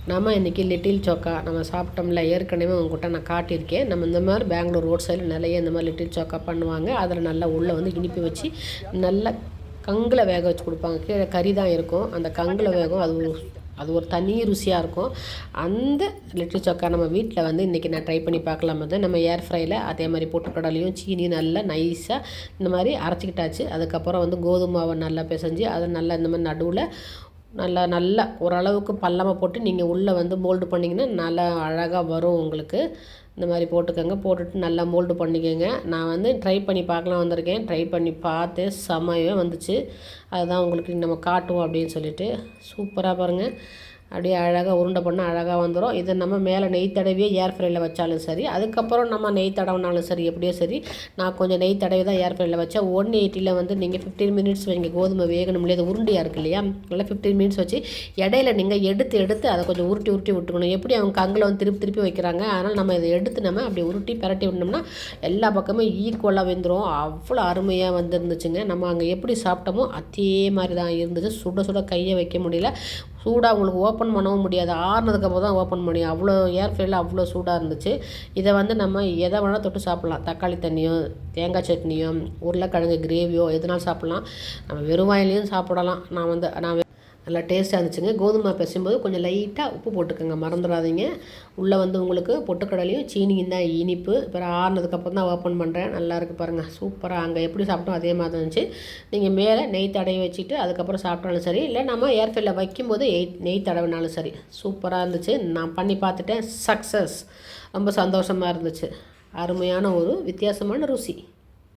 நம்ம இன்றைக்கி லிட்டில் சோக்கா நம்ம சாப்பிட்டோம்ல, ஏற்கனவே உங்கள்கிட்ட நான் காட்டியிருக்கேன். நம்ம இந்த மாதிரி பெங்களூர் ரோட் சைடில் நிறைய இந்த மாதிரி லிட்டில் சோக்கா பண்ணுவாங்க. அதில் நல்லா உள்ளே வந்து இனிப்பு வச்சு நல்லா கங்கில் வேக வச்சு கொடுப்பாங்க. கீழே கறி தான் இருக்கும், அந்த கங்கில் வேகும். அது ஒரு தனி ருசியாக இருக்கும். அந்த லிட்டில் சோக்கா நம்ம வீட்டில் வந்து இன்றைக்கி நான் ட்ரை பண்ணி பார்க்கலாம். வந்து நம்ம ஏர் ஃப்ரையில் அதே மாதிரி பொட்டுக்கடலையும் சீனியும் நல்லா நைஸாக இந்த மாதிரி அரைச்சிக்கிட்டாச்சு. அதுக்கப்புறம் வந்து கோதுமை மாவை நல்லா பிசைஞ்சு அதை நல்லா இந்த மாதிரி நடுவில் நல்லா ஓரளவுக்கு பள்ளமாக போட்டு நீங்கள் உள்ளே வந்து மோல்டு பண்ணிங்கன்னா நல்லா அழகாக வரும் உங்களுக்கு. இந்த மாதிரி போட்டுக்கோங்க. போட்டுட்டு நல்லா மோல்டு பண்ணிக்கோங்க. நான் வந்து ட்ரை பண்ணி பார்க்கலாம் வந்திருக்கேன். ட்ரை பண்ணி பார்த்து செமையாக வந்துச்சு. அதுதான் உங்களுக்கு நம்ம காட்டுவோம் அப்படின்னு சொல்லிட்டு. சூப்பராக பாருங்கள், அப்படியே அழகாக உருண்டை பண்ணால் அழகாக வந்துடும். இதை நம்ம மேலே நெய் தடவியே ஏர் ஃப்ரையில் வச்சாலும் சரி, அதுக்கப்புறம் நம்ம நெய் தடவினாலும் சரி, எப்படியோ சரி. நான் கொஞ்சம் நெய் தடவி தான் ஏர் ஃப்ரையில் வச்சேன். 180 வந்து நீங்கள் 15 மினிட்ஸ் வைங்க. கோதுமை வேகணும் இல்லையா, அது உருண்டையாக இருக்குது இல்லையா, நல்லா 15 மினிட்ஸ் வச்சு இடையில நீங்கள் எடுத்து அதை கொஞ்சம் உருட்டி விட்டுக்கணும். எப்படி அவங்க கங்கில் வந்து திருப்பி வைக்கிறாங்க, அதனால் நம்ம இதை எடுத்து நம்ம அப்படி உருட்டி பரட்டி விட்டோம்னா எல்லா பக்கமும் ஈக்குவலாக வெந்துடும். அவ்வளோ அருமையாக வந்துருந்துச்சுங்க. நம்ம அங்கே எப்படி சாப்பிட்டோமோ அதே மாதிரி தான் இருந்துச்சு. சுட கையை வைக்க முடியல. சூடாக உங்களுக்கு ஓப்பன் பண்ணவும் முடியாது. ஆறுனதுக்கப்புறம் தான் ஓப்பன் முடியும். அவ்வளோ ஏர் ஃப்ரையில் அவ்வளோ சூடாக இருந்துச்சு. இதை வந்து நம்ம எதை வேணால் தொட்டு சாப்பிட்லாம். தக்காளி தண்ணியோ, தேங்காய் சட்னியோ, உருளைக்கிழங்கு கிரேவியோ எதுனாலும் சாப்பிட்லாம். நம்ம வெறும் வாயிலையும் சாப்பிடலாம். நான் நல்லா டேஸ்ட்டாக இருந்துச்சுங்க. கோதுமை பிசையும்போது கொஞ்சம் லைட்டாக உப்பு போட்டுக்கோங்க, மறந்துடாதீங்க. உள்ளே வந்து உங்களுக்கு பொட்டுக்கடலையும் சீனியும் தான் இனிப்பு. அப்புறம் ஆறுனதுக்கப்புறம் தான் ஓப்பன் பண்ணுறேன். நல்லா இருக்குது பாருங்கள், சூப்பராக. அங்கே எப்படி சாப்பிட்டோம் அதே மாதிரி இருந்துச்சு. நீங்கள் மேலே நெய் தடவி வச்சுட்டு அதுக்கப்புறம் சாப்பிட்டாலும் சரி, இல்லை நம்ம ஏர் ஃப்ரையில் வைக்கும்போது நெய் தடவினாலும் சரி. சூப்பராக இருந்துச்சு. நான் பண்ணி பார்த்துட்டேன், சக்ஸஸ். ரொம்ப சந்தோஷமாக இருந்துச்சு. அருமையான ஒரு வித்தியாசமான ருசி.